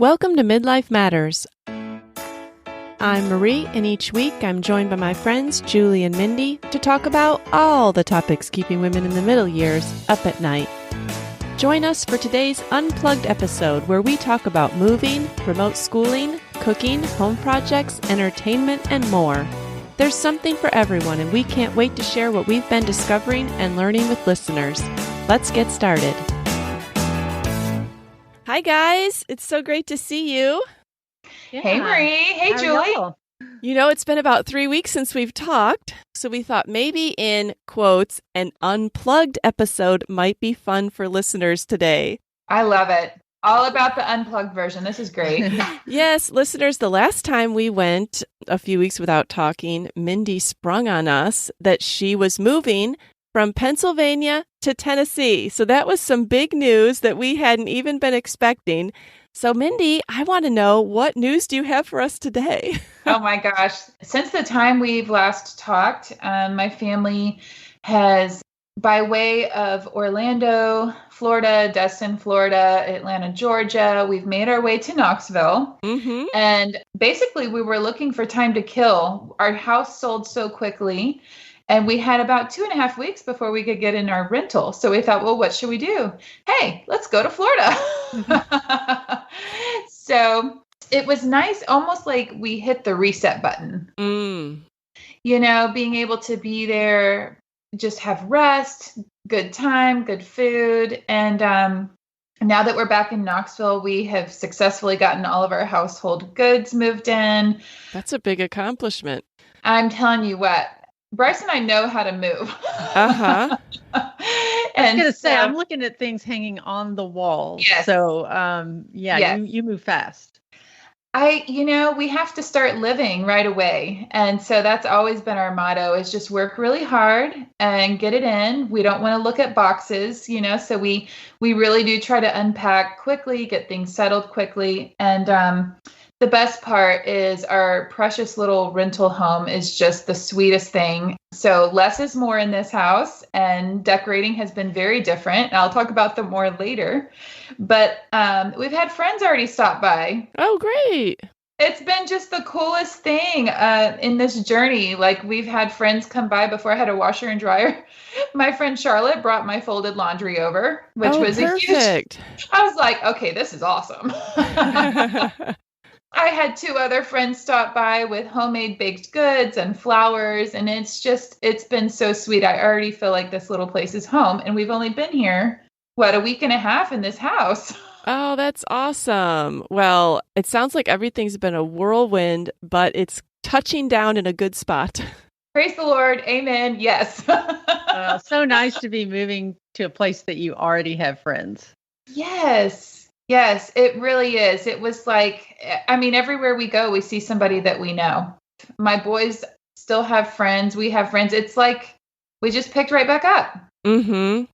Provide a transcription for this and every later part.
Welcome to Midlife Matters. I'm Marie, and each week I'm joined by my friends Julie and Mindy to talk about all the topics keeping women in the middle years up at night. Join us for today's Unplugged episode where we talk about moving, remote schooling, cooking, home projects, entertainment, and more. There's something for everyone, and we can't wait to share what we've been discovering and learning with listeners. Let's get started. Hi, guys. It's so great to see you. Yeah. Hey, Marie. Hey, Julie. You know, it's been about 3 weeks since we've talked, so we thought maybe in quotes, an unplugged episode might be fun for listeners today. I love it. All about the unplugged version. This is great. Yes, listeners, the last time we went a few weeks without talking, Mindy sprung on us that she was moving from Pennsylvania to Tennessee. So that was some big news that we hadn't even been expecting. So Mindy, I want to know, what news do you have for us today? Oh my gosh. Since the time we've last talked, my family has, by way of Orlando, Florida, Destin, Florida, Atlanta, Georgia, we've made our way to Knoxville. Mm-hmm. And basically we were looking for time to kill. Our house sold so quickly. And we had about 2.5 weeks before we could get in our rental. So we thought, well, what should we do? Hey, let's go to Florida. So it was nice, almost like we hit the reset button. You know, being able to be there, just have rest, good time, good food. And now that we're back in Knoxville, we have successfully gotten all of our household goods moved in. That's a big accomplishment. I'm telling you what. Bryce and I know how to move. I was going to say, I'm looking at things hanging on the walls. Yes. So, yes. You move fast. We have to start living right away. And so that's always been our motto, is just work really hard and get it in. We don't want to look at boxes, so we really do try to unpack quickly, get things settled quickly. And, the best part is our precious little rental home is just the sweetest thing. So less is more in this house, and decorating has been very different. And I'll talk about them more later. But we've had friends already stop by. Oh, great. It's been just the coolest thing in this journey. Like, we've had friends come by before I had a washer and dryer. My friend Charlotte brought my folded laundry over, which was perfect. I was like, okay, this is awesome. I had 2 other friends stop by with homemade baked goods and flowers, and it's been so sweet. I already feel like this little place is home, and we've only been here, a week and a half in this house. Oh, that's awesome. Well, it sounds like everything's been a whirlwind, but it's touching down in a good spot. Praise the Lord. Amen. Yes. So nice to be moving to a place that you already have friends. Yes, it really is. It was like, everywhere we go, we see somebody that we know. My boys still have friends. We have friends. It's like we just picked right back up. Mm-hmm.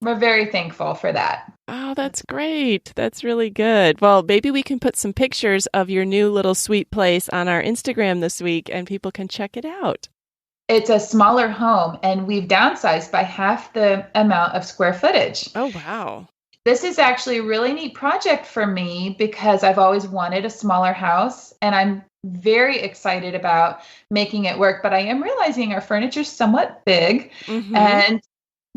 We're very thankful for that. Oh, that's great. That's really good. Well, maybe we can put some pictures of your new little sweet place on our Instagram this week, and people can check it out. It's a smaller home, and we've downsized by half the amount of square footage. Oh, wow. This is actually a really neat project for me because I've always wanted a smaller house, and I'm very excited about making it work. But I am realizing our furniture is somewhat big, and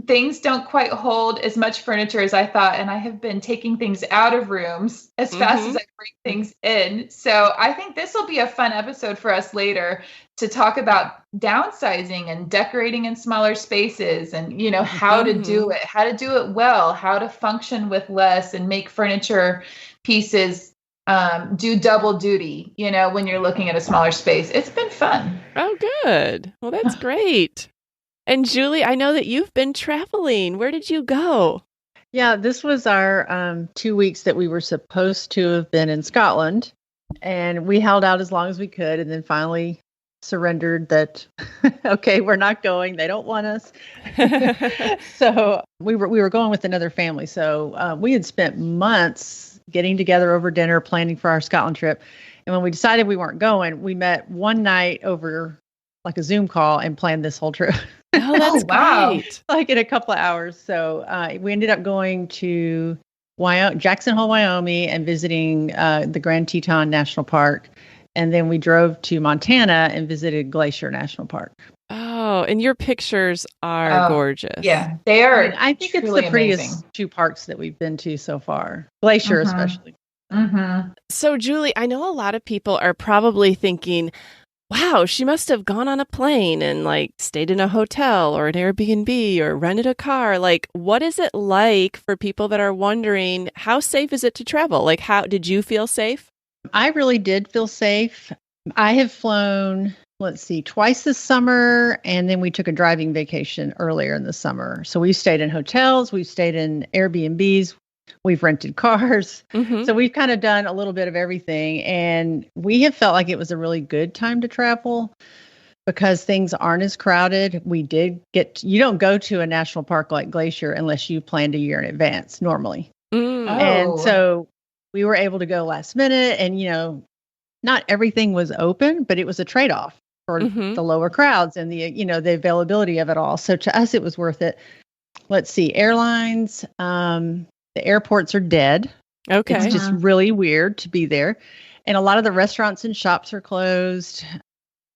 things don't quite hold as much furniture as I thought. And I have been taking things out of rooms as fast as I bring things in. So I think this will be a fun episode for us later to talk about downsizing and decorating in smaller spaces, and, how to do it well, how to function with less and make furniture pieces do double duty, when you're looking at a smaller space. It's been fun. Oh, good. Well, that's great. And Julie, I know that you've been traveling. Where did you go? Yeah, this was our 2 weeks that we were supposed to have been in Scotland. And we held out as long as we could, and then finally surrendered that, okay, we're not going. They don't want us. So we were going with another family. So we had spent months getting together over dinner, planning for our Scotland trip. And when we decided we weren't going, we met one night over like a Zoom call and planned this whole trip. Oh, that's great. Like in a couple of hours. So we ended up going to Jackson Hole, Wyoming, and visiting the Grand Teton National Park. And then we drove to Montana and visited Glacier National Park. Oh, and your pictures are gorgeous. Yeah, they are. I think it's the prettiest amazing. 2 parks that we've been to so far. Glacier, especially. Mm-hmm. So, Julie, I know a lot of people are probably thinking, wow, she must have gone on a plane and like stayed in a hotel or an Airbnb or rented a car. Like, what is it like for people that are wondering, how safe is it to travel? Like, how did you feel safe? I really did feel safe. I have flown, twice this summer, and then we took a driving vacation earlier in the summer. So we've stayed in hotels, we've stayed in Airbnbs, we've rented cars. Mm-hmm. So we've kind of done a little bit of everything. And we have felt like it was a really good time to travel because things aren't as crowded. You don't go to a national park like Glacier unless you planned a year in advance normally. Mm. And so we were able to go last minute, and, not everything was open, but it was a trade-off for the lower crowds and the availability of it all. So to us, it was worth it. Let's see, airlines, the airports are dead. Okay. It's just really weird to be there. And a lot of the restaurants and shops are closed.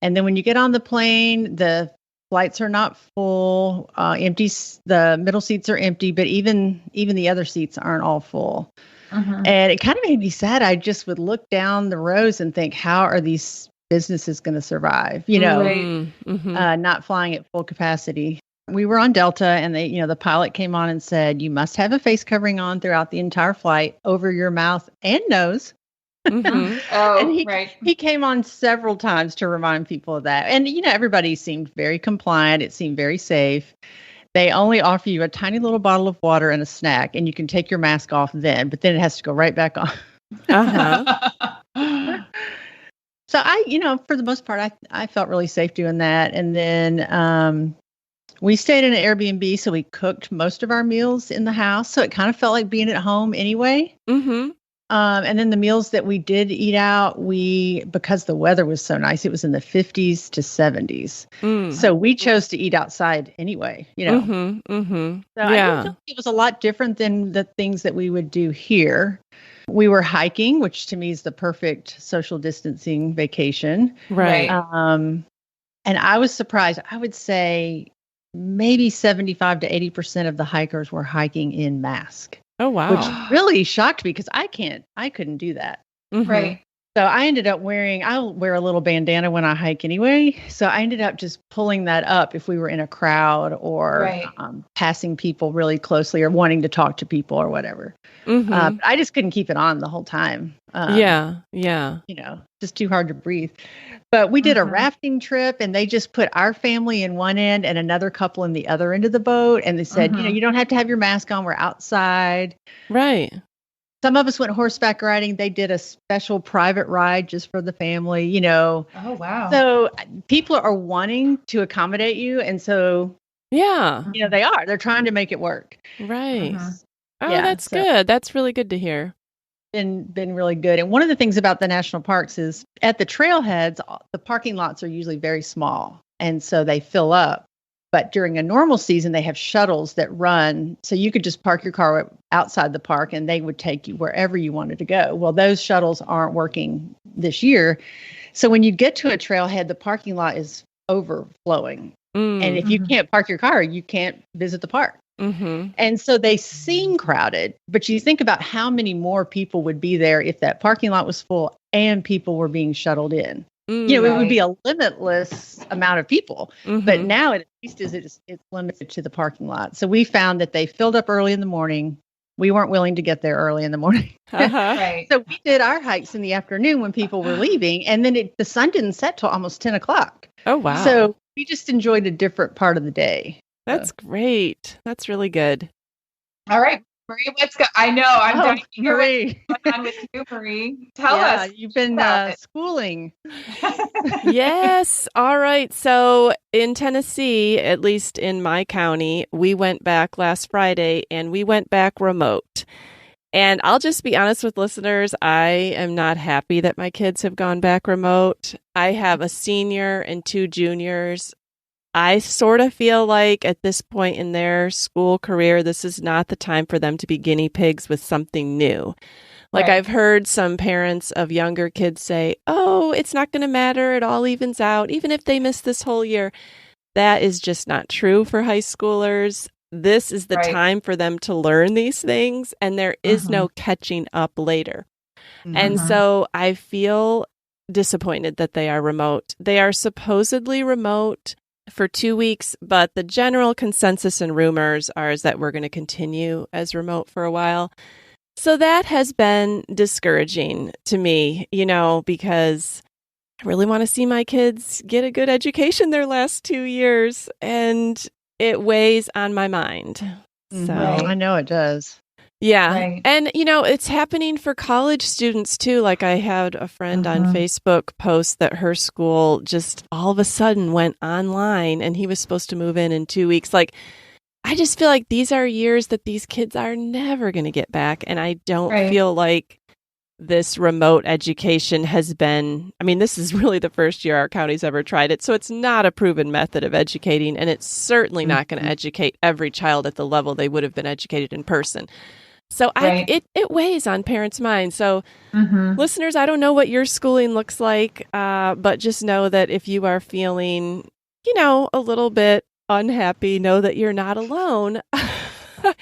And then when you get on the plane, the flights are not full, empty. The middle seats are empty, but even the other seats aren't all full. And it kind of made me sad. I just would look down the rows and think, how are these businesses going to survive? Not flying at full capacity. We were on Delta, and the pilot came on and said, you must have a face covering on throughout the entire flight over your mouth and nose. And he came on several times to remind people of that. And, everybody seemed very compliant. It seemed very safe. They only offer you a tiny little bottle of water and a snack, and you can take your mask off then, but then it has to go right back on. So for the most part, I felt really safe doing that. And then we stayed in an Airbnb, so we cooked most of our meals in the house. So it kind of felt like being at home anyway. And then the meals that we did eat out, because the weather was so nice, it was in the 50s to 70s. So we chose to eat outside anyway, So I think it was a lot different than the things that we would do here. We were hiking, which to me is the perfect social distancing vacation. Right. And I was surprised. I would say maybe 75 to 80% of the hikers were hiking in mask. Oh, wow. Which really shocked me because I couldn't do that. Right. So I ended up I'll wear a little bandana when I hike anyway. So I ended up just pulling that up if we were in a crowd or passing people really closely or wanting to talk to people or whatever. I just couldn't keep it on the whole time. Just too hard to breathe. But we did a rafting trip, and they just put our family in one end and another couple in the other end of the boat. And they said, you don't have to have your mask on. We're outside. Right. Some of us went horseback riding. They did a special private ride just for the family, Oh, wow. So people are wanting to accommodate you. And so, they are. They're trying to make it work. Right. Oh, that's good. That's really good to hear. Been really good. And one of the things about the national parks is at the trailheads, the parking lots are usually very small. And so they fill up. But during a normal season, they have shuttles that run. So you could just park your car outside the park and they would take you wherever you wanted to go. Well, those shuttles aren't working this year. So when you get to a trailhead, the parking lot is overflowing. And if you can't park your car, you can't visit the park. And so they seem crowded, but you think about how many more people would be there if that parking lot was full and people were being shuttled in. It would be a limitless amount of people, but now at least it's limited to the parking lot. So we found that they filled up early in the morning. We weren't willing to get there early in the morning. Right. So we did our hikes in the afternoon when people were leaving, and then the sun didn't set till almost 10 o'clock. Oh, wow. So we just enjoyed a different part of the day. That's great. That's really good. All right, Marie, let's go. I know. I'm dying to hear Marie. what's going on with you, Marie. Tell us. You've been schooling. Yes. All right. So in Tennessee, at least in my county, we went back last Friday and we went back remote. And I'll just be honest with listeners, I am not happy that my kids have gone back remote. I have a senior and 2 juniors. I sort of feel like at this point in their school career, this is not the time for them to be guinea pigs with something new. Like Right. I've heard some parents of younger kids say, oh, it's not going to matter. It all evens out, even if they miss this whole year. That is just not true for high schoolers. This is the Right. time for them to learn these things, and there is Mhm. no catching up later. Mhm. And Mhm. so I feel disappointed that they are remote. They are supposedly remote for 2 weeks, but the general consensus and rumors are is that we're going to continue as remote for a while. So that has been discouraging to me, because I really want to see my kids get a good education their last 2 years, and it weighs on my mind. So Right. I know it does. yeah. Right. And, it's happening for college students too. Like I had a friend on Mhm. Facebook post that her school just all of a sudden went online and he was supposed to move in 2 weeks. Like, I just feel like these are years that these kids are never going to get back. And I don't Right. feel like this remote education has been, this is really the first year our county's ever tried it. So it's not a proven method of educating. And it's certainly not going to educate every child at the level they would have been educated in person. So Right. it weighs on parents' minds. So Mhm. listeners, I don't know what your schooling looks like, but just know that if you are feeling, a little bit unhappy, know that you're not alone. Mhm.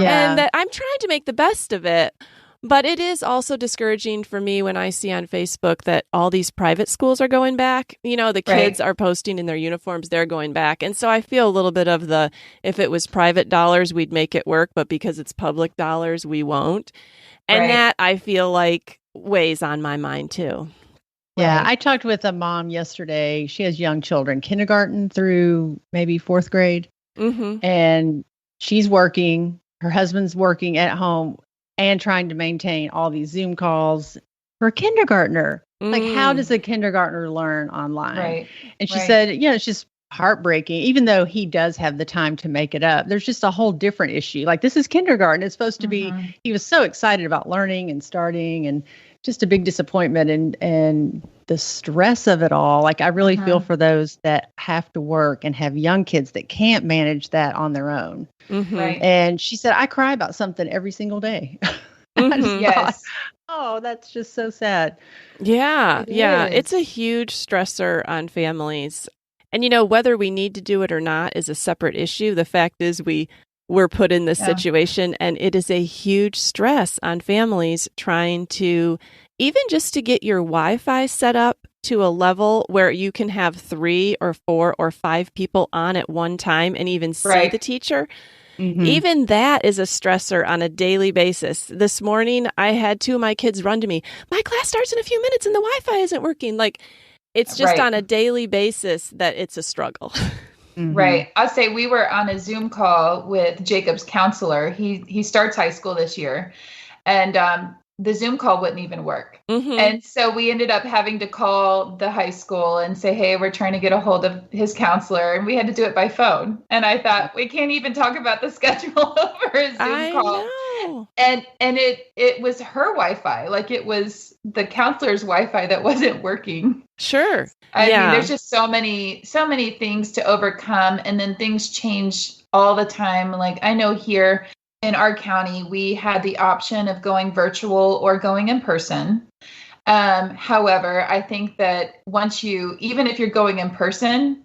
Yeah. And that I'm trying to make the best of it. But it is also discouraging for me when I see on Facebook that all these private schools are going back. The kids are posting in their uniforms, they're going back. And so I feel a little bit of if it was private dollars, we'd make it work. But because it's public dollars, we won't. And Right. that I feel like weighs on my mind too. Yeah, Right. I talked with a mom yesterday. She has young children, kindergarten through maybe fourth grade. Mm-hmm. And she's working, her husband's working at home and trying to maintain all these Zoom calls for a kindergartner. Like, how does a kindergartner learn online? Right. And she Right. said, it's just heartbreaking, even though he does have the time to make it up. There's just a whole different issue. Like, this is kindergarten. It's supposed to be, Mhm. he was so excited about learning and starting, and just a big disappointment and the stress of it all. Like, I really feel for those that have to work and have young kids that can't manage that on their own. Mm-hmm. Right. And she said, I cry about something every single day. I just thought, Yes. oh, that's just so sad. Yeah. It Yeah. is. It's a huge stressor on families. And, whether we need to do it or not is a separate issue. The fact is we're put in this Yeah. situation, and it is a huge stress on families trying to even just to get your Wi-Fi set up to a level where you can have 3 or 4 or 5 people on at one time and even see Right. the teacher. Mhm. Even that is a stressor on a daily basis. This morning, I had 2 of my kids run to me. My class starts in a few minutes and the Wi-Fi isn't working. Like, it's just Right. on a daily basis that it's a struggle. Mhm. Right. I'll say we were on a Zoom call with Jacob's counselor. He starts high school this year, and the Zoom call wouldn't even work. Mm-hmm. And so we ended up having to call the high school and say, hey, we're trying to get a hold of his counselor. And we had to do it by phone. And I thought, we can't even talk about the schedule over a Zoom I call. know. And it was her Wi-Fi. Like, it was the counselor's Wi-Fi that wasn't working. Sure. I Yeah. mean, there's just so many things to overcome, and then things change all the time. Like, I know here in our county, we had the option of going virtual or going in person. However, I think that even if you're going in person,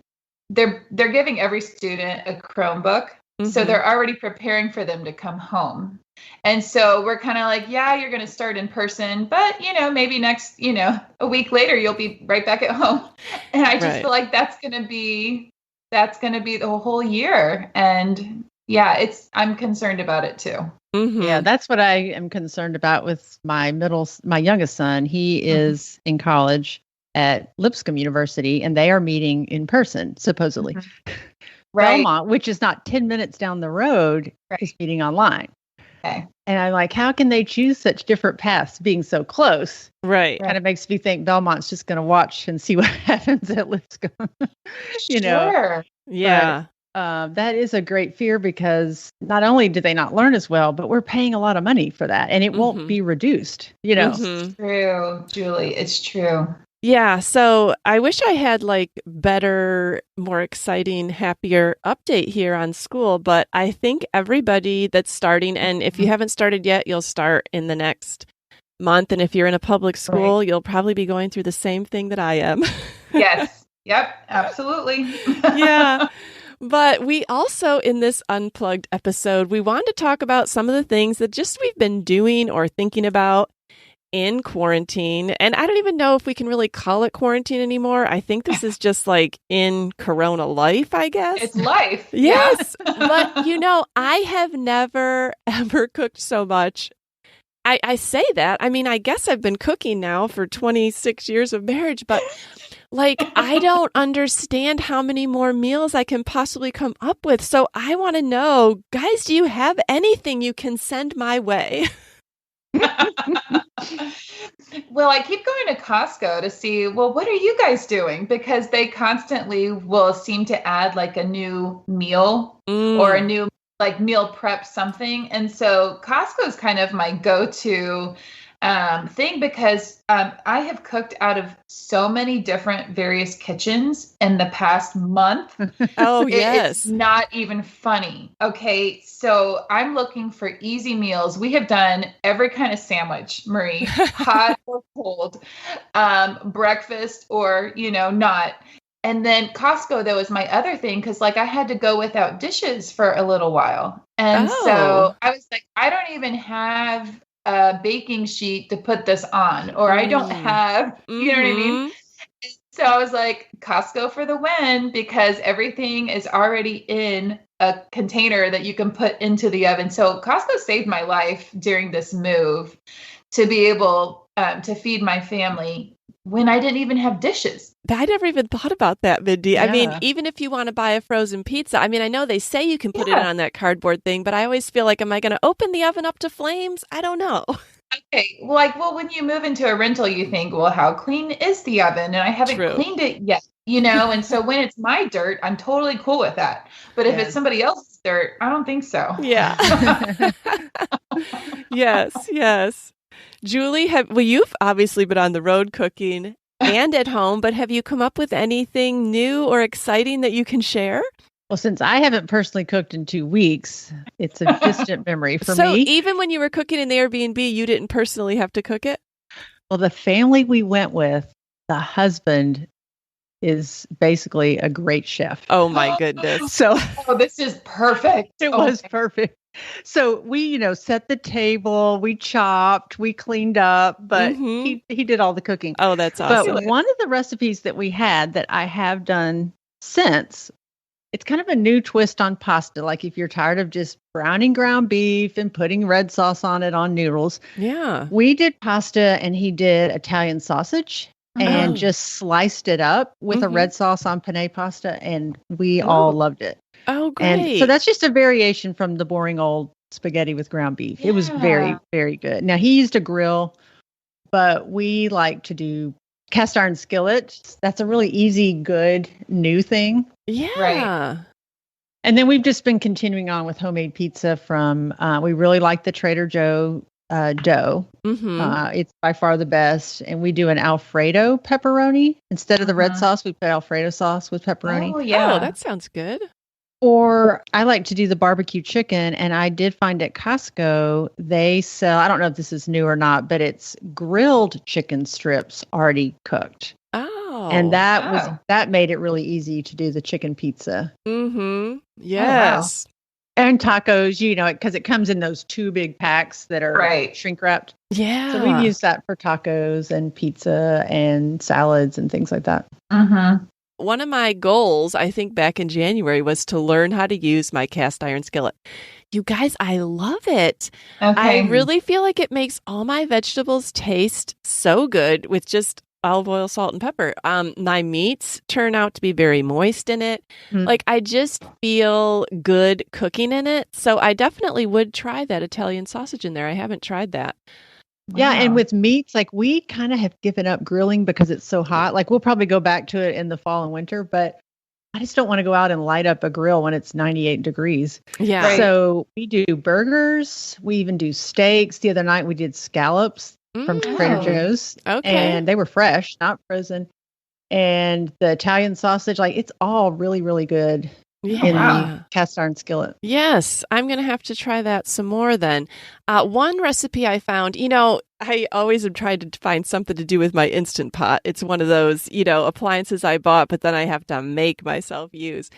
they're giving every student a Chromebook. So Mhm. they're already preparing for them to come home. And so we're kind of like, yeah, you're going to start in person, but maybe next, a week later, you'll be right back at home. And I just Right. feel like that's going to be the whole year. And yeah, I'm concerned about it too. Mhm. Yeah, that's what I am concerned about with my youngest son. He is in college at Lipscomb University, and they are meeting in person, supposedly. Right. Belmont, which is not 10 minutes down the road, is meeting online. Okay. And I'm like, how can they choose such different paths being so close? Right. Kind of makes me think Belmont's just going to watch and see what happens at Lipscomb. Sure. Yeah. That is a great fear, because not only do they not learn as well, but we're paying a lot of money for that, and it won't be reduced, Mhm. True, Julie. It's true. Yeah, so I wish I had like better, more exciting, happier update here on school, but I think everybody that's starting, and if you haven't started yet, you'll start in the next month, and if you're in a public school, you'll probably be going through the same thing that I am. Yes. Yep. Absolutely. Yeah. But we also, in this Unplugged episode, we wanted to talk about some of the things that just we've been doing or thinking about in quarantine. And I don't even know if we can really call it quarantine anymore. I think this is just like in Corona life, I guess. It's life. Yes. Yeah. But, I have never, ever cooked so much. I say that. I mean, I guess I've been cooking now for 26 years of marriage, but like, I don't understand how many more meals I can possibly come up with. So I want to know, guys, do you have anything you can send my way? Well, I keep going to Costco to see, well, what are you guys doing? Because they constantly will seem to add like a new meal or a new like meal prep something. And so Costco is kind of my go-to thing because I have cooked out of so many different various kitchens in the past month. Oh, yes. It's not even funny. Okay. So I'm looking for easy meals. We have done every kind of sandwich, Marie, hot or cold, breakfast or, not. And then Costco, though, is my other thing because, like, I had to go without dishes for a little while. And so I was like, I don't even have a baking sheet to put this on, or I don't have, you know what I mean? So I was like, Costco for the win, because everything is already in a container that you can put into the oven. So Costco saved my life during this move to be able to feed my family when I didn't even have dishes. I never even thought about that, Mindy. Yeah. I mean, even if you want to buy a frozen pizza, I mean, I know they say you can put it on that cardboard thing, but I always feel like, am I going to open the oven up to flames? I don't know. Okay. Well, when you move into a rental, you think, well, how clean is the oven? And I haven't cleaned it yet, and so when it's my dirt, I'm totally cool with that. But if it's somebody else's dirt, I don't think so. Yeah. Yes. Julie, you've obviously been on the road cooking and at home, but have you come up with anything new or exciting that you can share? Well, since I haven't personally cooked in 2 weeks, it's a distant memory for me. So even when you were cooking in the Airbnb, you didn't personally have to cook it? Well, the family we went with, the husband is basically a great chef. Oh my goodness. So this is perfect. It was perfect. So we, set the table, we chopped, we cleaned up, but he did all the cooking. Oh, that's awesome. But one of the recipes that we had that I have done since, it's kind of a new twist on pasta. Like if you're tired of just browning ground beef and putting red sauce on it on noodles. Yeah. We did pasta and he did Italian sausage and just sliced it up with a red sauce on penne pasta. And we all loved it. Oh, great. And so that's just a variation from the boring old spaghetti with ground beef. Yeah. It was very, very good. Now, he used a grill, but we like to do cast iron skillet. That's a really easy, good, new thing. Yeah. Right. And then we've just been continuing on with homemade pizza from, we really like the Trader Joe dough. It's by far the best. And we do an Alfredo pepperoni. Instead of the red sauce, we put Alfredo sauce with pepperoni. Oh, yeah. Oh, that sounds good. Or I like to do the barbecue chicken. And I did find at Costco, they sell, I don't know if this is new or not, but it's grilled chicken strips already cooked. Oh. And that made it really easy to do the chicken pizza. Yes. Oh, wow. And tacos, because it comes in those 2 big packs that are shrink wrapped. Yeah. So we've used that for tacos and pizza and salads and things like that. One of my goals, I think back in January, was to learn how to use my cast iron skillet. You guys, I love it. Okay. I really feel like it makes all my vegetables taste so good with just olive oil, salt, and pepper. My meats turn out to be very moist in it. Like, I just feel good cooking in it. So I definitely would try that Italian sausage in there. I haven't tried that. Yeah. And with meats, like we kind of have given up grilling because it's so hot. Like we'll probably go back to it in the fall and winter, but I just don't want to go out and light up a grill when it's 98 degrees. Yeah. Right. So we do burgers. We even do steaks. The other night we did scallops. from Trader Joe's. Okay. And they were fresh, not frozen. And the Italian sausage, like it's all really, really good in the cast iron skillet. Yes, I'm going to have to try that some more then. One recipe I found, I always have tried to find something to do with my Instant Pot. It's one of those, appliances I bought, but then I have to make myself use.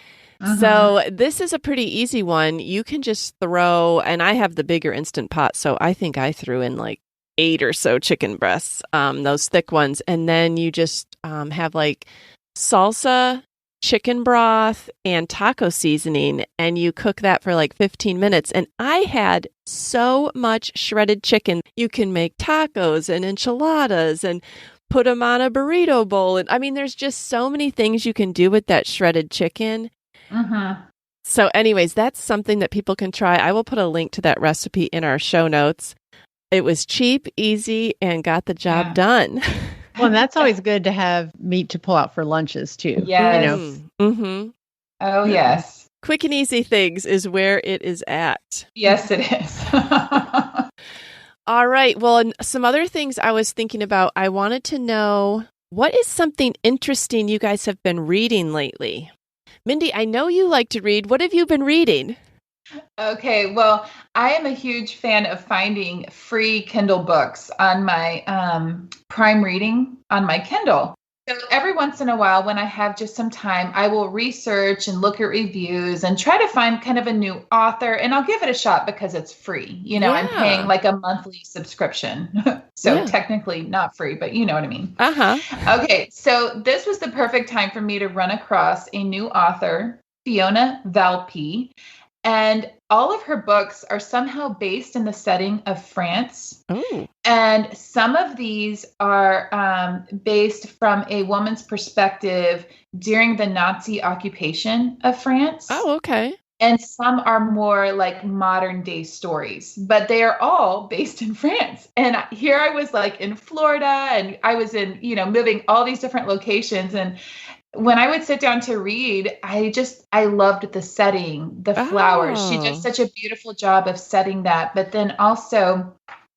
So this is a pretty easy one. You can just throw, and I have the bigger Instant Pot, so I think I threw in like 8 or so chicken breasts, those thick ones. And then you just have like salsa, chicken broth, and taco seasoning, and you cook that for like 15 minutes. And I had so much shredded chicken. You can make tacos and enchiladas and put them on a burrito bowl. And I mean, there's just so many things you can do with that shredded chicken. So anyways, that's something that people can try. I will put a link to that recipe in our show notes. It was cheap, easy, and got the job done. Well, and that's always good to have meat to pull out for lunches too. Yes. Oh, yes. Quick and easy things is where it is at. Yes, it is. All right. Well, and some other things I was thinking about, I wanted to know, what is something interesting you guys have been reading lately? Mindy, I know you like to read. What have you been reading? Okay, well, I am a huge fan of finding free Kindle books on my Prime Reading on my Kindle. So every once in a while, when I have just some time, I will research and look at reviews and try to find kind of a new author, and I'll give it a shot because it's free. I'm paying like a monthly subscription. So technically not free, but you know what I mean. Okay, so this was the perfect time for me to run across a new author, Fiona Valpy. And all of her books are somehow based in the setting of France. And some of these are based from a woman's perspective during the Nazi occupation of France. Oh, okay. And some are more like modern day stories, but they are all based in France. And here I was like in Florida, and I was in, moving all these different locations. And when I would sit down to read, I loved the setting, the flowers. She did such a beautiful job of setting that. But then also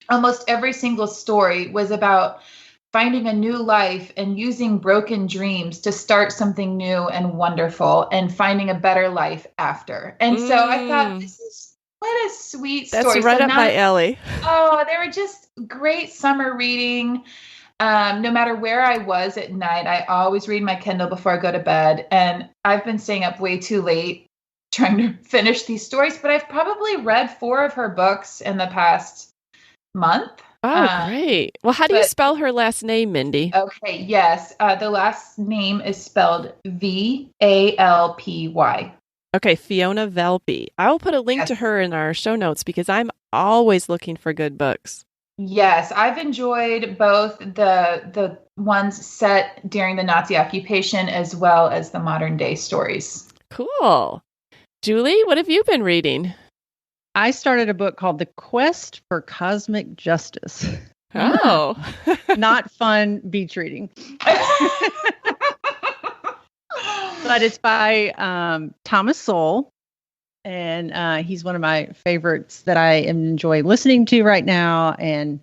almost every single story was about finding a new life and using broken dreams to start something new and wonderful and finding a better life after. And so I thought, what a sweet story. That's right up my alley. Oh, they were just great summer reading. No matter where I was at night, I always read my Kindle before I go to bed. And I've been staying up way too late trying to finish these stories, but I've probably read 4 of her books in the past month. Oh, great. Well, how do you spell her last name, Mindy? Okay, yes. The last name is spelled Valpy. Okay, Fiona Valpy. I will put a link to her in our show notes because I'm always looking for good books. Yes, I've enjoyed both the ones set during the Nazi occupation as well as the modern day stories. Cool. Julie, what have you been reading? I started a book called The Quest for Cosmic Justice. Oh. Not fun beach reading. But it's by Thomas Sowell. And he's one of my favorites that I enjoy listening to right now and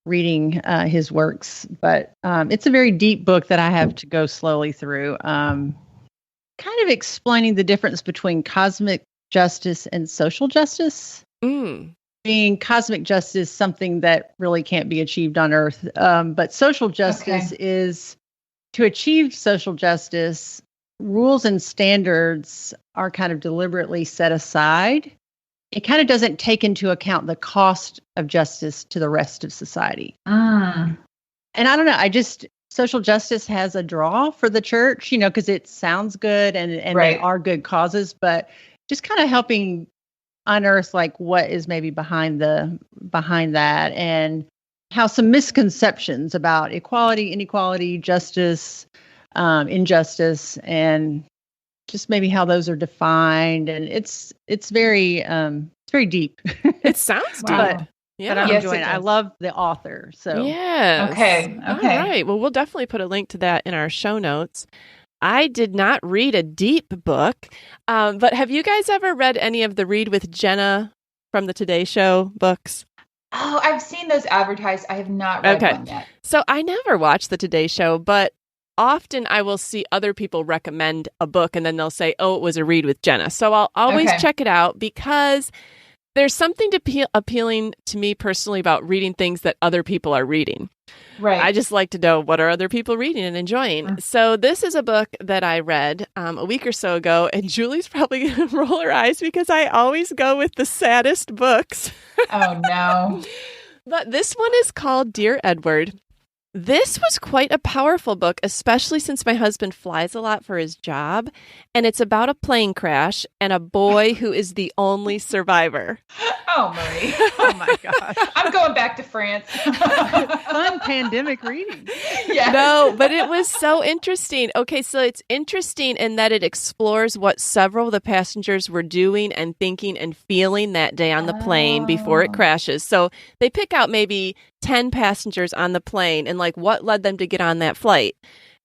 reading his works. But it's a very deep book that I have to go slowly through, kind of explaining the difference between cosmic justice and social justice. Being cosmic justice, something that really can't be achieved on Earth. But social justice is, to achieve social justice, rules and standards are kind of deliberately set aside. It kind of doesn't take into account the cost of justice to the rest of society. And I don't know, social justice has a draw for the church, because it sounds good and they are good causes, but just kind of helping unearth like what is maybe behind that, and how some misconceptions about equality, inequality, justice, injustice, and just maybe how those are defined. And it's very deep. It sounds deep. But I'm enjoying it. I love the author. So yes. Okay. All right. Well, we'll definitely put a link to that in our show notes. I did not read a deep book, but have you guys ever read any of the Read with Jenna from the Today Show books? Oh, I've seen those advertised. I have not read one yet. So I never watched the Today Show, but often I will see other people recommend a book and then they'll say, oh, it was a read with Jenna. So I'll always check it out because there's something appealing to me personally about reading things that other people are reading. Right. I just like to know what are other people reading and enjoying. So this is a book that I read a week or so ago, and Julie's probably going to roll her eyes because I always go with the saddest books. Oh, no. But this one is called Dear Edward. This was quite a powerful book, especially since my husband flies a lot for his job. And it's about a plane crash and a boy who is the only survivor. Oh, Marie. Oh, my gosh. I'm going back to France. Fun pandemic reading. Yeah. No, but it was so interesting. Okay, so it's interesting in that it explores what several of the passengers were doing and thinking and feeling that day on the plane before it crashes. So they pick out maybe 10 passengers on the plane and like what led them to get on that flight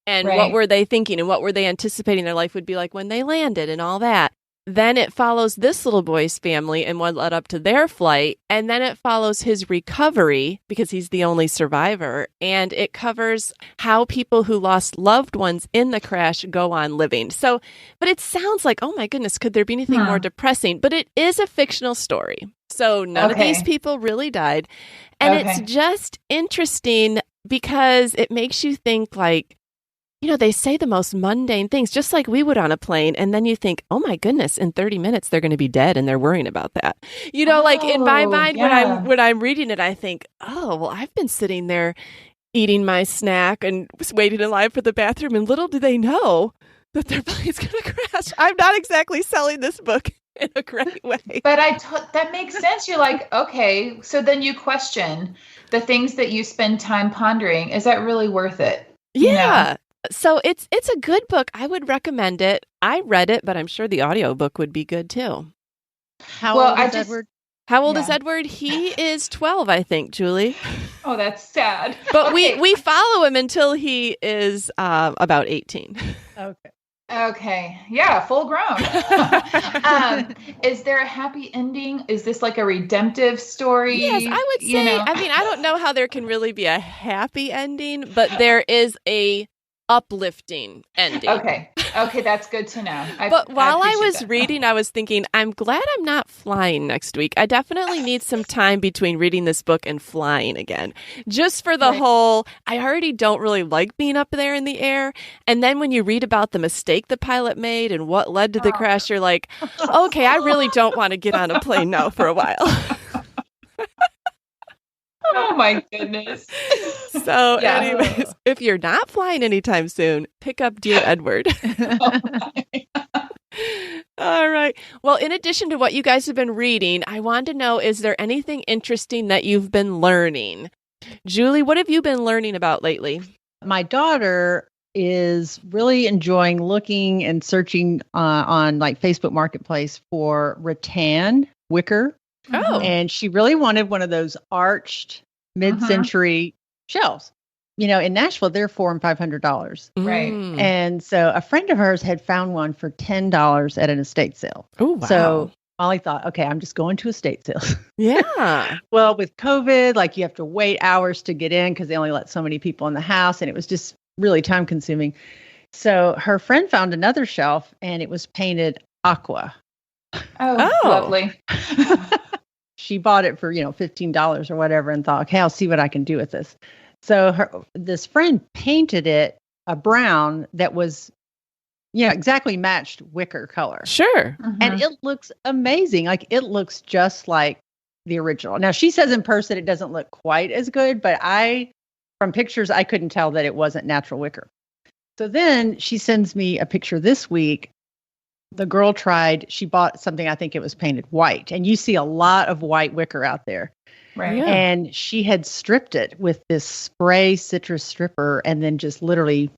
and what were they thinking and what were they anticipating their life would be like when they landed and all that. Then it follows this little boy's family and what led up to their flight. And then it follows his recovery because he's the only survivor. And it covers how people who lost loved ones in the crash go on living. So, but it sounds like, oh my goodness, could there be anything more depressing? But it is a fictional story. So none of these people really died. And it's just interesting because it makes you think like, you know, they say the most mundane things, just like we would on a plane. And then you think, oh my goodness, in 30 minutes, they're going to be dead and they're worrying about that. You know, like in my mind, when I'm reading it, I think, oh, well, I've been sitting there eating my snack and waiting in line for the bathroom. And little do they know that their plane's going to crash. I'm not exactly selling this book in a great way. But that makes sense. You're like, okay, so then you question the things that you spend time pondering. Is that really worth it? Yeah. You know? So it's a good book. I would recommend it. I read it, but I'm sure the audiobook would be good too. How old is Edward? How old is Edward? He is 12, I think, Julie. Oh, that's sad. But we follow him until he is about 18. Okay. Yeah, full grown. Is there a happy ending? Is this like a redemptive story? Yes, I would say. I mean, I don't know how there can really be a happy ending, but there is a uplifting ending. Okay, that's good to know. But while I was reading, I was thinking, I'm glad I'm not flying next week. I definitely need some time between reading this book and flying again. Just for the whole, I already don't really like being up there in the air. And then when you read about the mistake the pilot made and what led to the crash, you're like, okay, I really don't want to get on a plane now for a while. Oh my goodness. So anyways, if you're not flying anytime soon, pick up Dear Edward. All right. Well, in addition to what you guys have been reading, I want to know, is there anything interesting that you've been learning? Julie, what have you been learning about lately? My daughter is really enjoying looking and searching on like Facebook Marketplace for rattan wicker. Oh. And she really wanted one of those arched mid-century shelves. You know, in Nashville, they're $400 and $500. Right. And so a friend of hers had found one for $10 at an estate sale. Oh, wow. So Molly thought, okay, I'm just going to estate sales. Yeah. Well, with COVID, like you have to wait hours to get in because they only let so many people in the house. And it was just really time consuming. So her friend found another shelf and it was painted aqua. Oh. Lovely. She bought it for, $15 or whatever and thought, okay, I'll see what I can do with this. So this friend painted it a brown that was, exactly matched wicker color. Sure. And it looks amazing. Like it looks just like the original. Now she says in person it doesn't look quite as good, but from pictures, I couldn't tell that it wasn't natural wicker. So then she sends me a picture this week. The girl she bought something, I think it was painted white. And you see a lot of white wicker out there. Right. Yeah. And she had stripped it with this spray citrus stripper and then just literally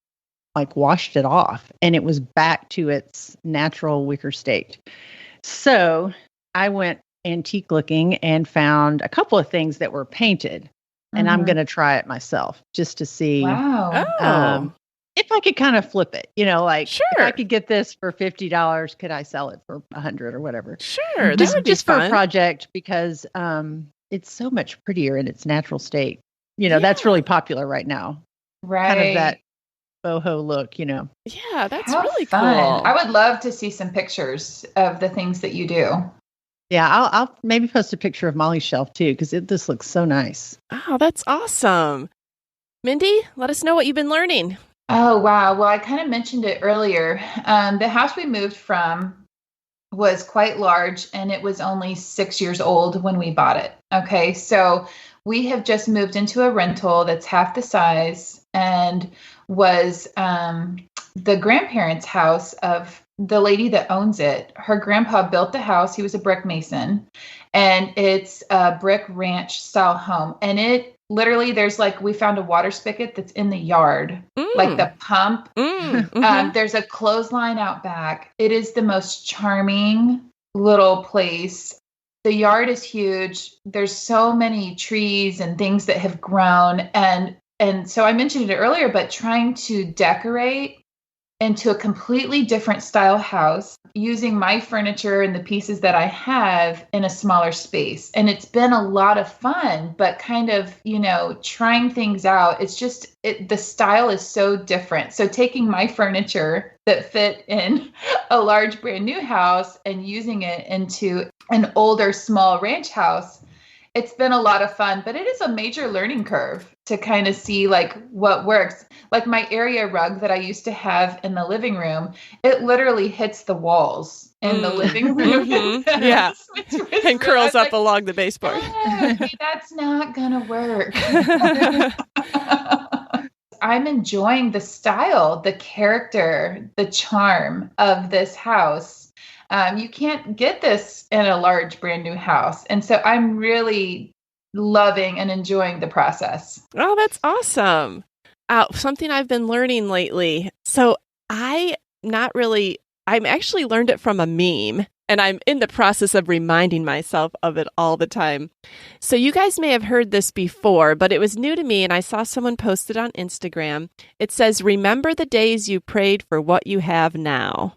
like washed it off. And it was back to its natural wicker state. So I went antique looking and found a couple of things that were painted. And I'm going to try it myself just to see. Wow. If I could kind of flip it, Sure. If I could get this for $50, could I sell it for $100 or whatever? Sure. Just for a project because it's so much prettier in its natural state. That's really popular right now. Right. Kind of that boho look, Yeah, that's How really fun. cool. I would love to see some pictures of the things that you do. Yeah, I'll maybe post a picture of Molly's shelf too, because this looks so nice. Oh, that's awesome. Mindy, let us know what you've been learning. Oh, wow. Well, I kind of mentioned it earlier. The house we moved from was quite large, and it was only 6 years old when we bought it. Okay, so we have just moved into a rental that's half the size and was the grandparents' house of the lady that owns it. Her grandpa built the house. He was a brick mason, and it's a brick ranch style home. And it literally, we found a water spigot that's in the yard, like the pump. There's a clothesline out back. It is the most charming little place. The yard is huge. There's so many trees and things that have grown. And so I mentioned it earlier, but trying to decorate into a completely different style house using my furniture and the pieces that I have in a smaller space. And it's been a lot of fun, but kind of, trying things out. It's just, the style is so different. So taking my furniture that fit in a large brand new house and using it into an older small ranch house, it's been a lot of fun, but it is a major learning curve to kind of see what works. Like my area rug that I used to have in the living room, it literally hits the walls in the living room. Yeah. And curls up along the baseboard. Okay, that's not going to work. I'm enjoying the style, the character, the charm of this house. You can't get this in a large brand new house. And so I'm really loving and enjoying the process. Oh, that's awesome. Something I've been learning lately. So I actually learned it from a meme, and I'm in the process of reminding myself of it all the time. So you guys may have heard this before, but it was new to me, and I saw someone post it on Instagram. It says, "Remember the days you prayed for what you have now."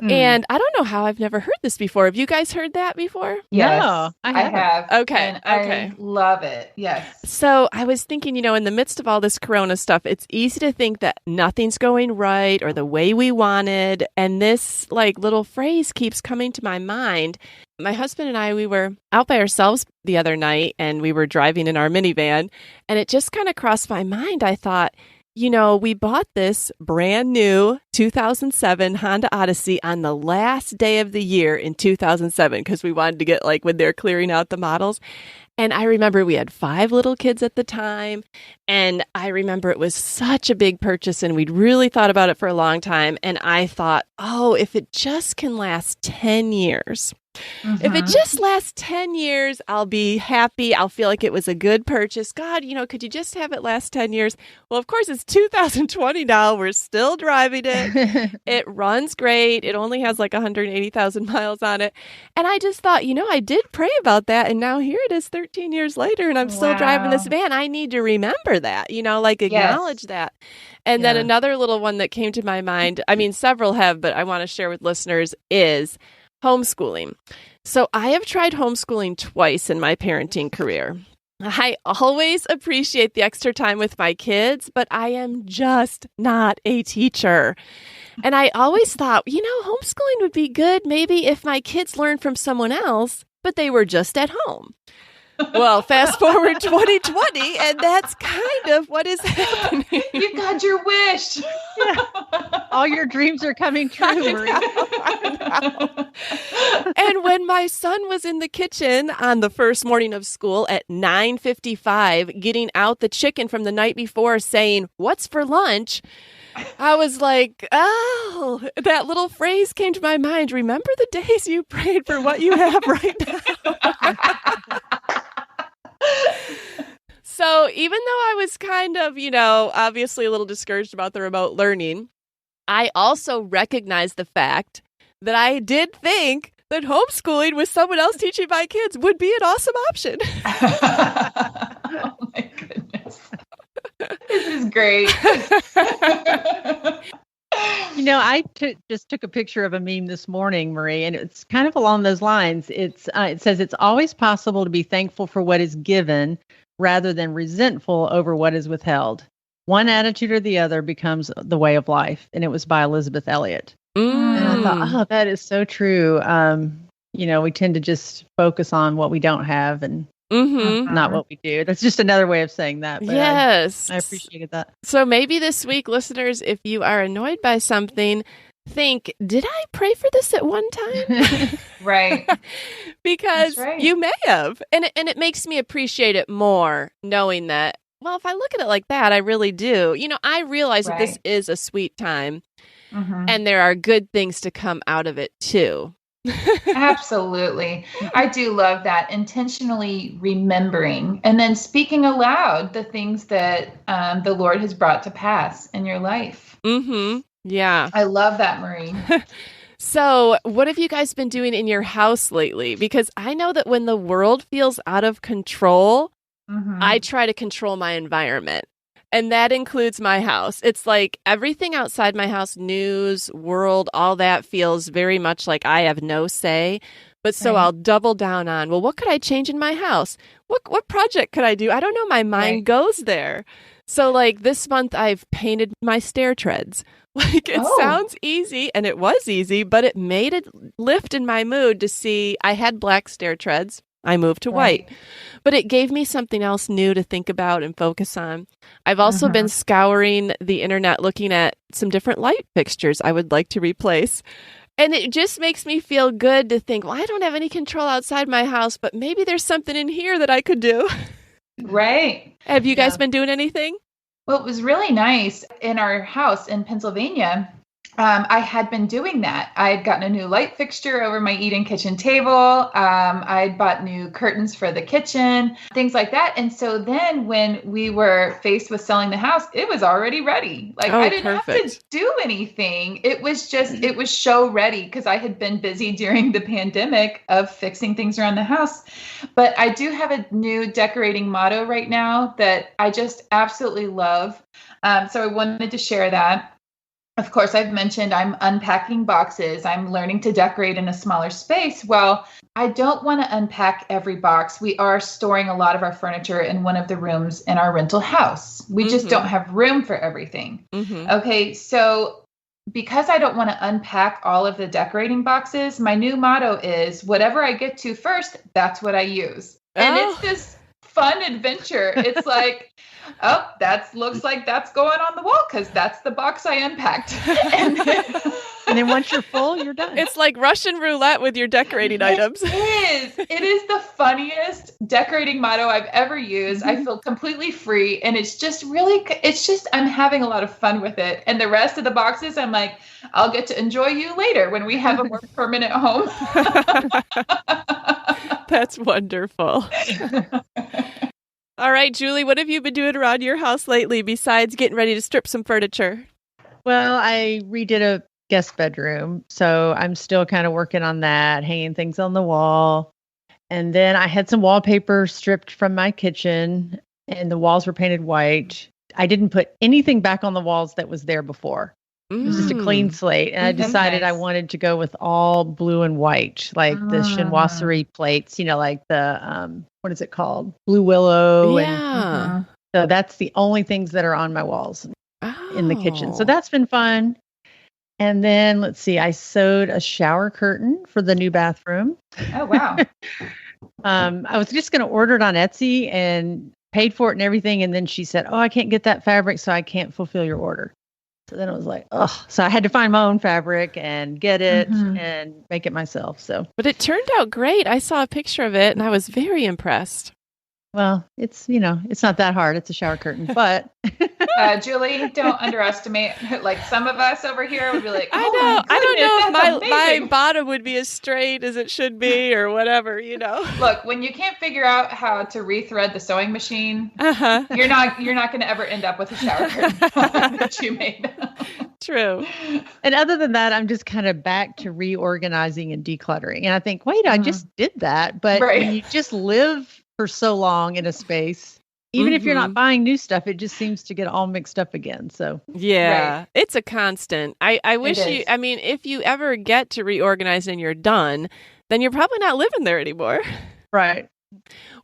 And I don't know how I've never heard this before. Have you guys heard that before? Yes, no, I have. Okay. And I love it. Yes. So I was thinking, in the midst of all this Corona stuff, it's easy to think that nothing's going right or the way we wanted. And this little phrase keeps coming to my mind. My husband and I, we were out by ourselves the other night, and we were driving in our minivan, and it just kind of crossed my mind. I thought, we bought this brand new 2007 Honda Odyssey on the last day of the year in 2007 because we wanted to get when they're clearing out the models. And I remember we had 5 little kids at the time. And I remember it was such a big purchase, and we'd really thought about it for a long time. And I thought, if it just can last 10 years. If it just lasts 10 years, I'll be happy. I'll feel like it was a good purchase. God, could you just have it last 10 years? Well, of course, it's 2020 now. We're still driving it. It runs great. It only has 180,000 miles on it. And I just thought, I did pray about that. And now here it is 13 years later, and I'm still driving this van. I need to remember that, acknowledge that. And then another little one that came to my mind, I mean, several have, but I want to share with listeners is homeschooling. So I have tried homeschooling twice in my parenting career. I always appreciate the extra time with my kids, but I am just not a teacher. And I always thought, homeschooling would be good maybe if my kids learned from someone else, but they were just at home. Well, fast forward 2020, and that's kind of what is happening. You got your wish. Yeah. All your dreams are coming true, Marie. I know. And when my son was in the kitchen on the first morning of school at 9:55, getting out the chicken from the night before saying, "What's for lunch?" I was like, that little phrase came to my mind. Remember the days you prayed for what you have right now. So even though I was kind of, obviously a little discouraged about the remote learning, I also recognized the fact that I did think that homeschooling with someone else teaching my kids would be an awesome option. Oh my goodness. This is great. just took a picture of a meme this morning, Marie, and it's kind of along those lines. It says it's always possible to be thankful for what is given rather than resentful over what is withheld. One attitude or the other becomes the way of life. And it was by Elizabeth Elliot. And I thought, oh, that is so true. We tend to just focus on what we don't have and not what we do. That's just another way of saying that. But yes. I appreciated that. So maybe this week, listeners, if you are annoyed by something, think, did I pray for this at one time? Right. Because you may have. And it makes me appreciate it more knowing that, well, if I look at it like that, I really do. I realize that this is a sweet time and there are good things to come out of it too. Absolutely. I do love that. Intentionally remembering and then speaking aloud the things that the Lord has brought to pass in your life. Yeah. I love that, Marie. So what have you guys been doing in your house lately? Because I know that when the world feels out of control, I try to control my environment. And that includes my house. It's like everything outside my house, news, world, all that feels very much like I have no say. But so I'll double down on, well, what could I change in my house? What project could I do? I don't know. My mind goes there. So like this month I've painted my stair treads. Like it sounds easy, and it was easy, but it made a lift in my mood to see I had black stair treads. I moved to white, but it gave me something else new to think about and focus on. I've also been scouring the internet, looking at some different light fixtures I would like to replace. And it just makes me feel good to think, well, I don't have any control outside my house, but maybe there's something in here that I could do. Right. Have you guys been doing anything? Well, it was really nice in our house in Pennsylvania. I had been doing that. I had gotten a new light fixture over my eat-in kitchen table. I had bought new curtains for the kitchen, things like that. And so then when we were faced with selling the house, it was already ready. Like I didn't have to do anything. It was show ready because I had been busy during the pandemic of fixing things around the house. But I do have a new decorating motto right now that I just absolutely love. So I wanted to share that. Of course, I've mentioned I'm unpacking boxes. I'm learning to decorate in a smaller space. Well, I don't want to unpack every box. We are storing a lot of our furniture in one of the rooms in our rental house. We just don't have room for everything. Okay, so because I don't want to unpack all of the decorating boxes, my new motto is whatever I get to first, that's what I use. And it's this fun adventure. It's like, oh, looks like that's going on the wall because that's the box I unpacked. And then once you're full, you're done. It's like Russian roulette with your decorating items. It is the funniest decorating motto I've ever used. I feel completely free. And it's just I'm having a lot of fun with it. And the rest of the boxes, I'm like, I'll get to enjoy you later when we have a more permanent home. That's wonderful. All right, Julie, what have you been doing around your house lately besides getting ready to strip some furniture? Well, I redid a guest bedroom, so I'm still kind of working on that, hanging things on the wall. And then I had some wallpaper stripped from my kitchen, and the walls were painted white. I didn't put anything back on the walls that was there before. It was just a clean slate. And I decided I wanted to go with all blue and white, like the chinoiserie plates, like the, what is it called? Blue willow. Yeah. And, so that's the only things that are on my walls in the kitchen. So that's been fun. And then let's see, I sewed a shower curtain for the new bathroom. Oh, wow. I was just going to order it on Etsy and paid for it and everything. And then she said, I can't get that fabric, so I can't fulfill your order. So then I was like, so I had to find my own fabric and get it and make it myself. But it turned out great. I saw a picture of it and I was very impressed. Well, it's not that hard. It's a shower curtain, but Julie, don't underestimate. Like some of us over here would be like, I don't know if my bottom would be as straight as it should be or whatever, Look, when you can't figure out how to rethread the sewing machine, you're not going to ever end up with a shower curtain that you made. True. And other than that, I'm just kind of back to reorganizing and decluttering. And I think, wait, I just did that. But when you just live for so long in a space, even if you're not buying new stuff, it just seems to get all mixed up again. So yeah, it's a constant. I wish I mean, if you ever get to reorganize and you're done, then you're probably not living there anymore. Right.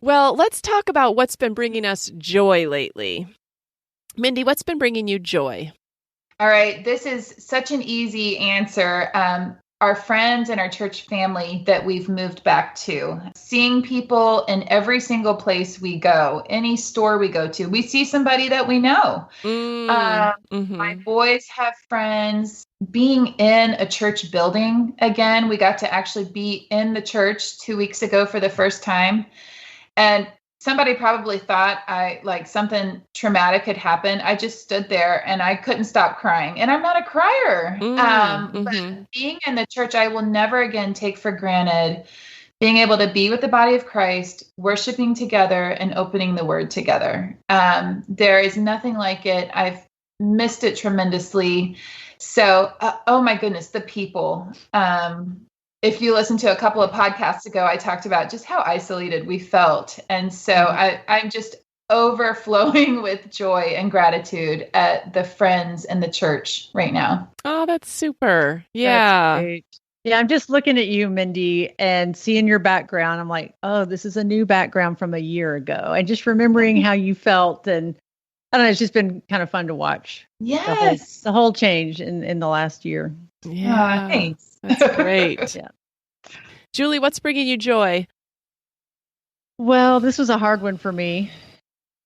Well, let's talk about what's been bringing us joy lately. Mindy, what's been bringing you joy? All right. This is such an easy answer. Our friends and our church family that we've moved back to, seeing people in every single place we go, any store we go to, we see somebody that we know. My boys have friends. Being in a church building again, we got to actually be in the church 2 weeks ago for the first time. And somebody probably thought something traumatic had happened. I just stood there and I couldn't stop crying. And I'm not a crier. But being in the church, I will never again take for granted being able to be with the body of Christ, worshiping together and opening the word together. There is nothing like it. I've missed it tremendously. So, oh my goodness, the people. If you listen to a couple of podcasts ago, I talked about just how isolated we felt. And so I'm just overflowing with joy and gratitude at the friends and the church right now. Oh, that's super. Yeah. That's great. Yeah, I'm just looking at you, Mindy, and seeing your background. I'm like, oh, this is a new background from a year ago. And just remembering how you felt. And I don't know, it's just been kind of fun to watch. Yes. The whole change in the last year. Yeah. Thanks. That's great. Yeah. Julie, what's bringing you joy? Well, this was a hard one for me.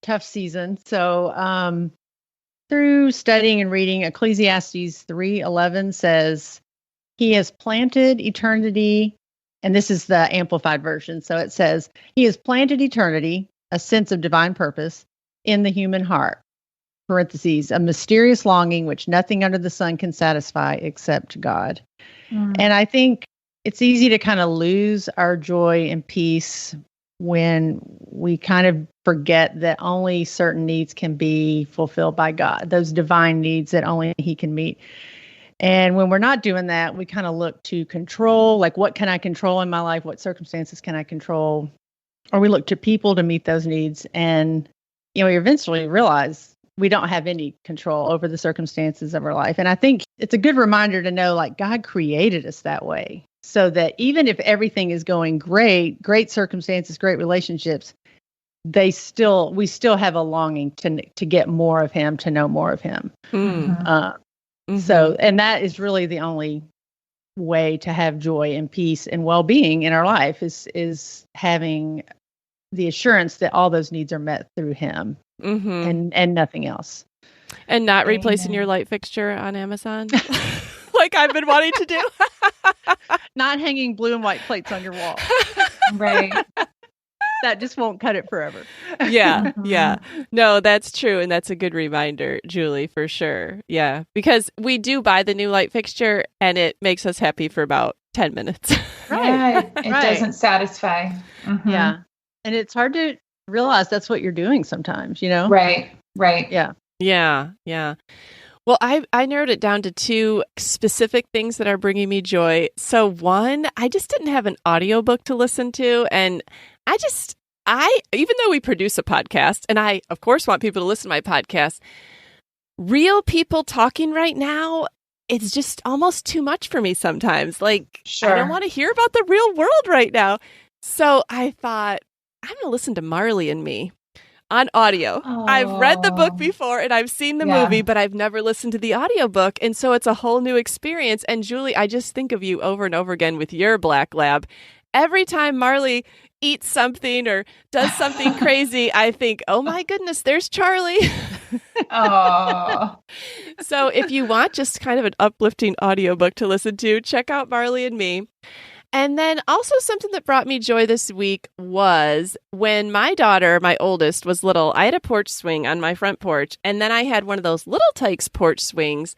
Tough season. So through studying and reading, Ecclesiastes 3:11 says, he has planted eternity, and this is the amplified version. So it says, he has planted eternity, a sense of divine purpose, in the human heart. Parentheses, a mysterious longing which nothing under the sun can satisfy except God. And I think it's easy to kind of lose our joy and peace when we kind of forget that only certain needs can be fulfilled by God, those divine needs that only he can meet. And when we're not doing that, we kind of look to control, like what can I control in my life? What circumstances can I control? Or we look to people to meet those needs. And, we eventually realize we don't have any control over the circumstances of our life. And I think it's a good reminder to know, like, God created us that way so that even if everything is going great circumstances, great relationships, we still have a longing to get more of him, to know more of him. So, and that is really the only way to have joy and peace and well-being in our life is having the assurance that all those needs are met through him and nothing else. And not replacing your light fixture on Amazon like I've been wanting to do. Not hanging blue and white plates on your wall. Right. That just won't cut it forever. Yeah. No, that's true. And that's a good reminder, Julie, for sure. Yeah. Because we do buy the new light fixture and it makes us happy for about 10 minutes. Right. It doesn't satisfy. Yeah. And it's hard to realize that's what you're doing sometimes, Right. Yeah. Well, I narrowed it down to two specific things that are bringing me joy. So one, I just didn't have an audiobook to listen to. And even though we produce a podcast, and I, of course, want people to listen to my podcast, real people talking right now, it's just almost too much for me sometimes. Like, I don't want to hear about the real world right now. So I thought, I'm going to listen to Marley and Me on audio. I've read the book before and I've seen the movie, but I've never listened to the audiobook. And so it's a whole new experience. And Julie, I just think of you over and over again with your black lab. Every time Marley eats something or does something crazy, I think, oh my goodness, there's Charlie. Oh. So if you want just kind of an uplifting audiobook to listen to, check out Marley and Me. And then also something that brought me joy this week was when my daughter, my oldest, was little, I had a porch swing on my front porch. And then I had one of those Little Tykes porch swings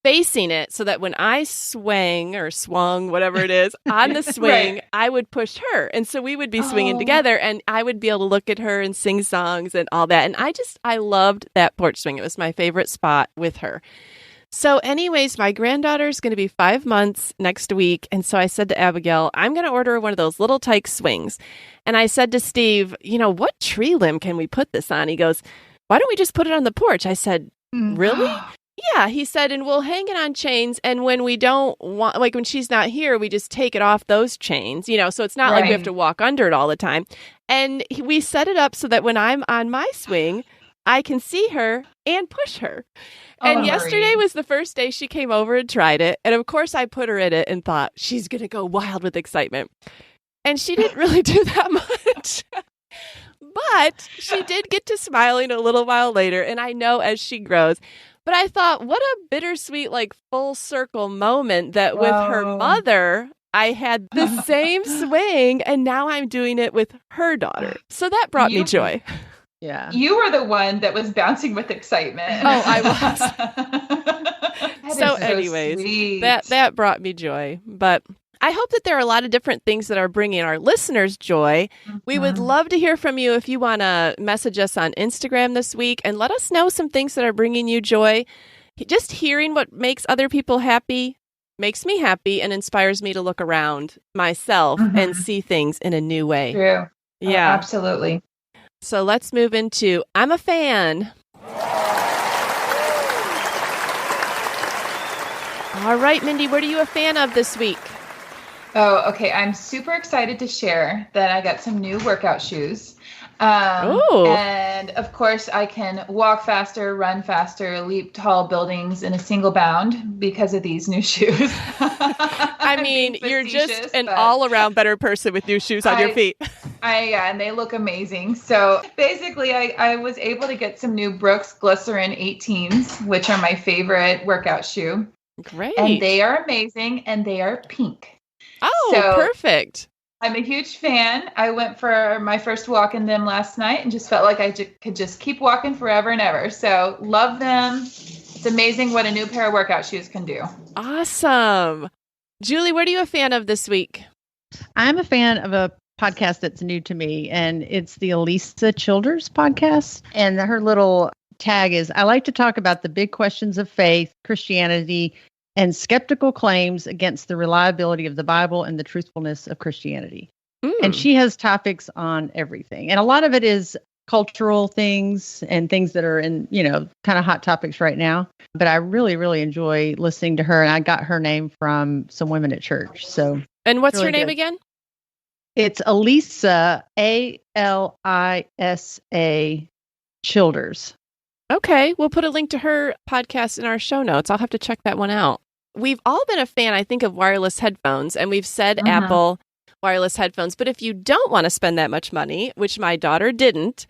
facing it so that when I swung, whatever it is, on the swing, right, I would push her. And so we would be swinging together and I would be able to look at her and sing songs and all that. And I loved that porch swing. It was my favorite spot with her. So anyways, my granddaughter's going to be 5 months next week. And so I said to Abigail, I'm going to order one of those little tyke swings. And I said to Steve, what tree limb can we put this on? He goes, why don't we just put it on the porch? I said, really? Yeah, he said, and we'll hang it on chains. And when we don't want, like when she's not here, we just take it off those chains, so it's not like we have to walk under it all the time. And we set it up so that when I'm on my swing, I can see her and push her. And yesterday was the first day she came over and tried it. And of course, I put her in it and thought she's going to go wild with excitement. And she didn't really do that much. But she did get to smiling a little while later. And I know as she grows. But I thought, what a bittersweet, like full circle moment that with her mother, I had the same swing. And now I'm doing it with her daughter. So that brought me joy. Yeah. You were the one that was bouncing with excitement. Oh, I was. So anyways, sweet. that brought me joy. But I hope that there are a lot of different things that are bringing our listeners joy. Mm-hmm. We would love to hear from you if you want to message us on Instagram this week and let us know some things that are bringing you joy. Just hearing what makes other people happy makes me happy and inspires me to look around myself and see things in a new way. True. Yeah. Oh, absolutely. So let's move into I'm a fan. All right, Mindy, what are you a fan of this week? Oh, okay. I'm super excited to share that I got some new workout shoes. And of course, I can walk faster, run faster, leap tall buildings in a single bound because of these new shoes. I mean, you're just an all-around better person with new shoes on your feet. And they look amazing. So basically, I was able to get some new Brooks Glycerin 18s, which are my favorite workout shoe. Great. And they are amazing, and they are pink. Oh, so perfect. I'm a huge fan. I went for my first walk in them last night and just felt like I could just keep walking forever and ever. So love them. It's amazing what a new pair of workout shoes can do. Awesome. Julie, what are you a fan of this week? I'm a fan of a podcast that's new to me, and it's the Elisa Childers podcast. And her little tag is, I like to talk about the big questions of faith, Christianity, and skeptical claims against the reliability of the Bible and the truthfulness of Christianity. And she has topics on everything. And a lot of it is cultural things and things that are in, kind of hot topics right now. But I really, really enjoy listening to her. And I got her name from some women at church. So, and what's her name again? It's Elisa, Alisa Childers. Okay, we'll put a link to her podcast in our show notes. I'll have to check that one out. We've all been a fan, I think, of wireless headphones, and we've said Apple wireless headphones. But if you don't want to spend that much money, which my daughter didn't,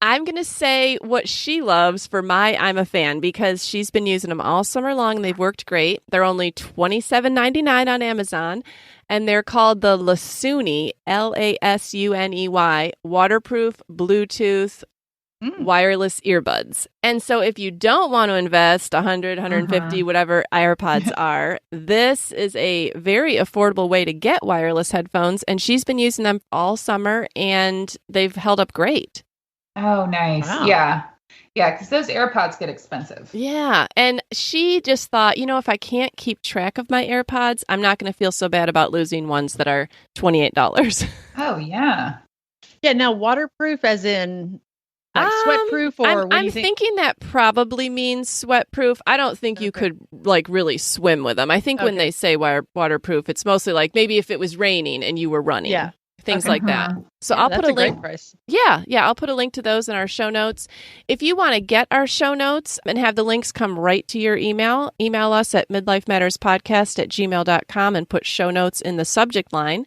I'm going to say what she loves for my I'm a fan, because she's been using them all summer long, and they've worked great. They're only $27.99 on Amazon, and they're called the Lasuni, Lasuney, waterproof Bluetooth wireless earbuds. And so if you don't want to invest 100, 150, whatever AirPods are, this is a very affordable way to get wireless headphones. And she's been using them all summer, and they've held up great. Oh, nice. Wow. Yeah. Yeah, because those AirPods get expensive. Yeah. And she just thought, if I can't keep track of my AirPods, I'm not going to feel so bad about losing ones that are $28. Oh, yeah. Yeah. Now, waterproof as in like sweatproof, or I'm thinking that probably means sweatproof. I don't think you could really swim with them. I think when they say waterproof, it's mostly like maybe if it was raining and you were running. Yeah. Things like that. So I'll put a link. Great price. Yeah. I'll put a link to those in our show notes. If you want to get our show notes and have the links come right to your email us at midlifematterspodcast@gmail.com and put show notes in the subject line.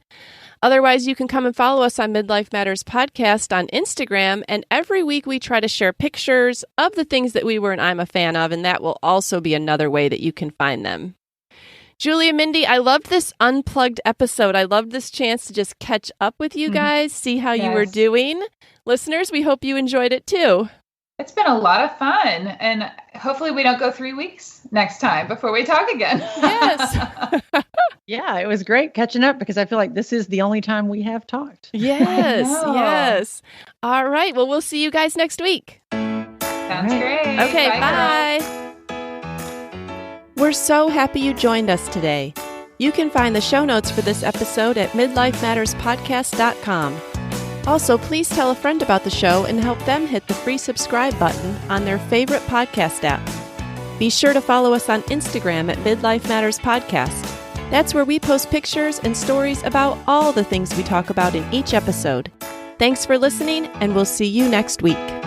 Otherwise, you can come and follow us on Midlife Matters Podcast on Instagram. And every week we try to share pictures of the things that we were and I'm a fan of. And that will also be another way that you can find them. Julie and Mindy, I loved this Unplugged episode. I loved this chance to just catch up with you guys, see how you were doing. Listeners, we hope you enjoyed it too. It's been a lot of fun, and hopefully we don't go 3 weeks next time before we talk again. Yes. Yeah, it was great catching up, because I feel like this is the only time we have talked. Yes. All right. Well, we'll see you guys next week. Sounds great. Okay, bye. We're so happy you joined us today. You can find the show notes for this episode at midlifematterspodcast.com. Also, please tell a friend about the show and help them hit the free subscribe button on their favorite podcast app. Be sure to follow us on Instagram at Midlife Matters Podcast. That's where we post pictures and stories about all the things we talk about in each episode. Thanks for listening, and we'll see you next week.